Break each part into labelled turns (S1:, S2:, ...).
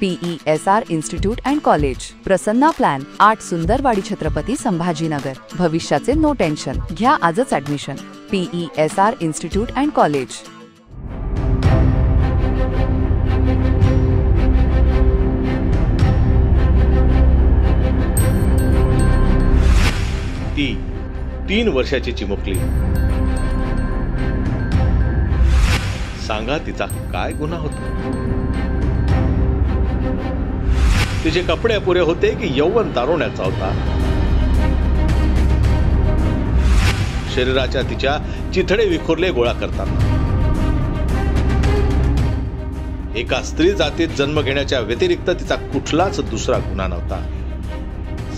S1: PESR institute and college, Prasanna plan, 8 Sundarwadi Chhatrapati Sambhajinagar. भविष्याचे no tension, घ्या आजच admission. PESR institute and college.
S2: ती 3 वर्षाची चिमुकली, सांगा तिचा काय गुन्हा होता? तिचे कपडे अपुरे होते की यौवन तारुण्याचा होता? शरीराच्या तिच्या चिथडे विखुरले गोळा करताना एका स्त्री जातीत जन्म घेण्याच्या व्यतिरिक्त तिचा कुठलाच दुसरा गुन्हा नव्हता।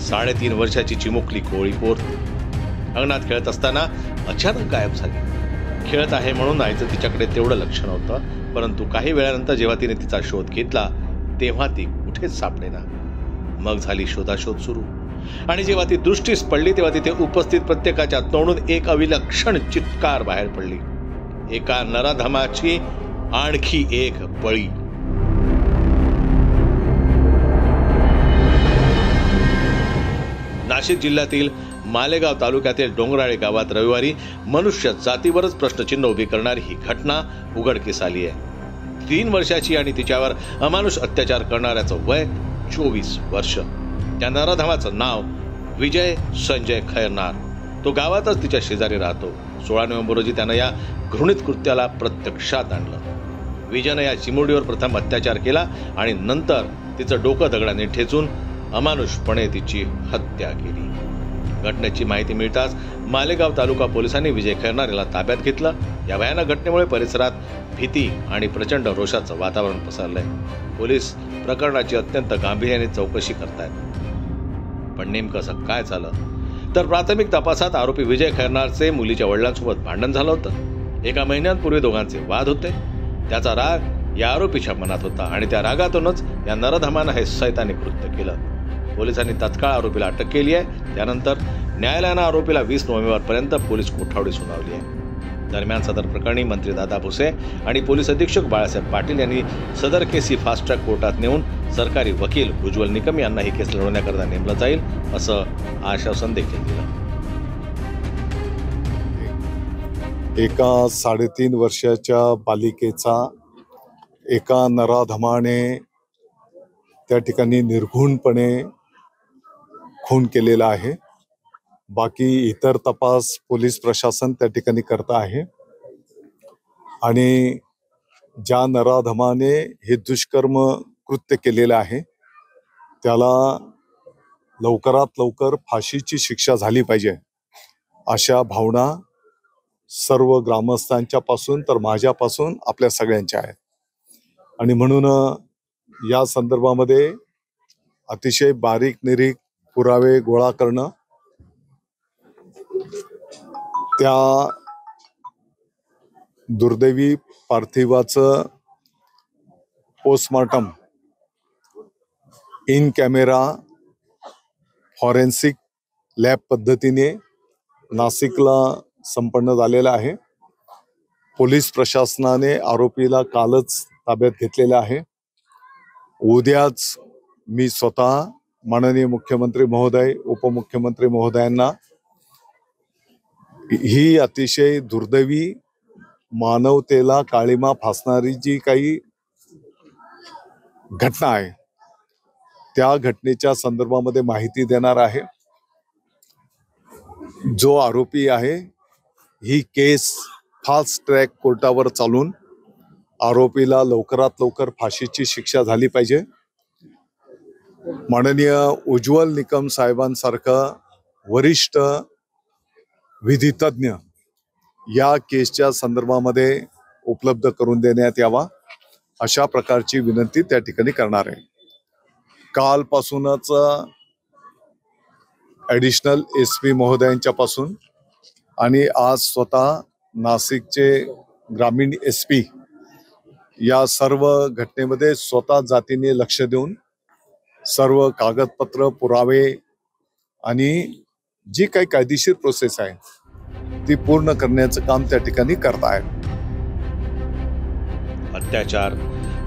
S2: 3.5 वर्षाची चिमुकली कोळीपोर अंगणात खेळत असताना अचानक गायब झाली। खेळत आहे म्हणून आईचं तिच्याकडे तेवढं लक्ष नव्हतं, परंतु काही वेळानंतर जेव्हा तिने तिचा शोध घेतला तेव्हा ती कुठेच सापडेना। मग झाली शोधाशोध सुरू, आणि जेव्हा ती दृष्टीस पडली तेव्हा तिथे उपस्थित प्रत्येकाच्या तोंडून एक अविलक्षण चित्कार बाहेर पडली। एका नराधमाची आणखी एक बळी। नाशिक जिल्ह्यातील मालेगाव तालुक्यातील डोंगराळे गावात रविवारी मनुष्य जातीवरच प्रश्नचिन्ह उभी करणारी ही घटना उघडकीस आली आहे। 3 वर्षाची आणि तिच्यावर अमानुष अत्याचार करणाऱ्याचं वय 24 वर्ष। त्या नराधमाचं नाव विजय संजय खैरनार। तो गावातच तिच्या शेजारी राहतो। 16 नोव्हेंबर रोजी त्यानं या घृणित कृत्याला प्रत्यक्षात आणलं। विजयनं या चिमुरडीवर प्रथम अत्याचार केला आणि नंतर तिचं डोकं दगडाने ठेचून अमानुषपणे तिची हत्या केली। घटनेची माहिती मिळताच मालेगाव तालुका पोलिसांनी विजय खैरनार याला ताब्यात घेतलं। या भयानक घटनेमुळे परिसरात भीती आणि प्रचंड रोषाचं वातावरण पसरलंय। पोलीस प्रकरणाची अत्यंत गांभीर्याने चौकशी करतायत। पण नेमकं असं काय झालं तर प्राथमिक तपासात आरोपी विजय खैरनारचे मुलीच्या वडिलांसोबत भांडण झालं होतं। एका महिन्यांपूर्वी दोघांचे वाद होते। त्याचा राग या आरोपीच्या मनात होता आणि त्या रागातूनच या नराधमानं हे सैतानी कृत्य केलं। पोलिसांनी तत्काळ आरोपीला अटक केली आहे। त्यानंतर न्यायालयानं आरोपीला 20 नोव्हेंबरपर्यंत पोलीस कोठडी सुनावली आहे। दरम्यान सदर प्रकरणी मंत्री दादा भुसे आणि पोलीस अधीक्षक बाळासाहेब पाटील यांनी सदर केस ही फास्ट ट्रॅक कोर्टात नेऊन सरकारी वकील उज्ज्वल निकम यांना ही केस लढवण्याकरता नेमलं जाईल असं आश्वासन देखील दिलं।
S3: एका 3.5 वर्षाच्या बालिकेचा एका नराधमाने त्या ठिकाणी निर्घृणपणे खून केलेला आहे। बाकी इतर तपास पोलीस प्रशासन त्या ठिकाणी करत आहे आणि ज्या नराधमाने हे दुष्कर्म कृत्य केलेलं आहे त्याला लवकरात लवकर फाशीची शिक्षा झाली पाहिजे अशा भावना सर्व ग्रामस्थांच्या पासून तर माझ्यापासून आपल्या सगळ्यांच्या आहेत। आणि म्हणून या संदर्भामध्ये अतिशय बारीक निरीक पुरावे गोळा करणं, त्या दुर्दैवी पार्थिवाचं postmortem in camera forensic lab पद्धतीने नाशिकला संपन्न झालेलं आहे। पोलीस प्रशासनाने आरोपीला कालच ताब्यात घेतलेलं आहे। उद्याच मी स्वतः माननीय मुख्यमंत्री महोदय, उपमुख्यमंत्री महोदयांना ही अतिशय दुर्दैवी मानवतेला काळिमा फासणारी जी काही घटना आहे त्या घटनेच्या संदर्भामध्ये माहिती देणार आहे। जो आरोपी आहे ही केस फास्ट ट्रॅक कोर्टावर चालून आरोपीला लवकरात लवकर फाशीची शिक्षा झाली पाहिजे। माननीय उज्ज्वल निकम साहेबांसारखं वरिष्ठ विधितज्ञ या केसच्या संदर्भामध्ये उपलब्ध करून देण्यात यावा अशा प्रकारची विनंती त्या ठिकाणी करणार आहे। कालपासूनच ॲडिशनल SP महोदयांच्या पासून आणि आज स्वतः नाशिकचे ग्रामीण SP या सर्व घटनेमध्ये स्वतः जातीने लक्ष देऊन सर्व कागदपत्र पुरावे आणि जी काही कायदेशीर प्रोसेस आहे ती पूर्ण करण्याचं काम त्या ठिकाणी करत आहेत।
S2: अत्याचार,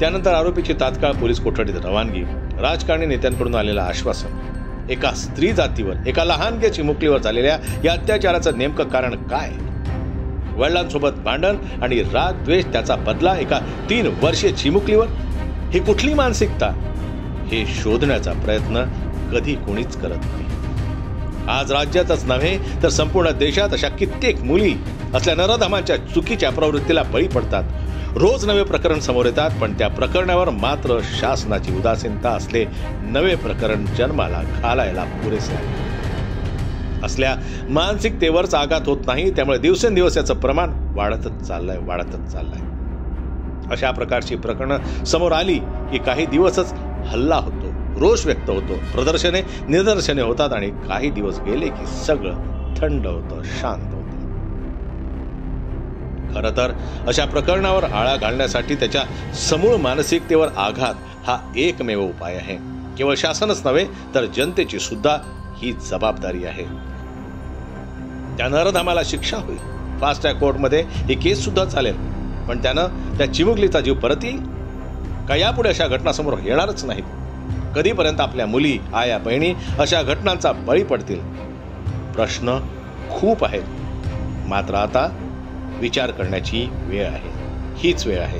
S2: त्यानंतर आरोपीची तात्काळ पोलीस कोठडीत रवानगी, राजकारणी नेत्यांकडून आलेलं आश्वासन, एका स्त्री जातीवर, एका लहानग्या चिमुकलीवर झालेल्या या अत्याचाराचं नेमकं कारण काय? वडिलांसोबत भांडण आणि राग द्वेष, त्याचा बदला एका 3 वर्षीय चिमुकलीवर? ही कुठली मानसिकता? हे शोधण्याचा प्रयत्न कधी कोणीच करत नाही. आज राज्यातच नव्हे तर संपूर्ण देशात अशा कित्येक मुली असल्या नराधमांच्या चुकीच्या प्रवृत्तीला बळी पडतात. रोज नवे प्रकरण समोर येतात, पण त्या प्रकरणावर मात्र शासनाची उदासीनता असले नवे प्रकरण जन्माला घालायला पुरेसे आहे. असल्या मानसिकतेवरच आघात होत नाही, त्यामुळे दिवसेंदिवस याचं प्रमाण वाढतच चाललंय. अशा प्रकारची प्रकरणं समोर आली की काही दिवसच हल्ला होतो, रोष व्यक्त होतो, प्रदर्शने निदर्शने होतात आणि काही दिवस गेले की सगळं थंड होतं, शांत होतं. खरं तर अशा प्रकरणावर आळा घालण्यासाठी त्याच्या समूळ मानसिकतेवर आघात हा एकमेव उपाय आहे. केवळ शासनच नव्हे तर जनतेची सुद्धा ही जबाबदारी आहे. त्या नराधमाला शिक्षा होईल, फास्ट ट्रॅक कोर्टमध्ये ही केस सुद्धा चालेल, पण त्यानं त्या चिमुकलीचा जीव परत येईल का? यापुढे अशा घटना समोर येणारच नाहीत. कधीपर्यंत आपल्या मुली, आया, बहिणी अशा घटनांचा बळी पडतील? प्रश्न खूप आहेत. मात्र आता विचार करण्याची वेळ आहे, हीच वेळ आहे.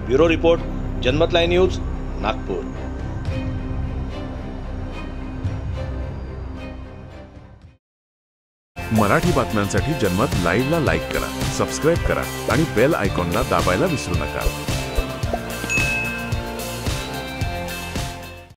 S2: ब्युरो रिपोर्ट, जनमत लाईव्ह न्यूज, नागपूर.
S4: मराठी बातम्यांसाठी जनमत लाईव्हला लाईक करा, सबस्क्राईब करा आणि बेल आयकॉनला दाबायला विसरू नका.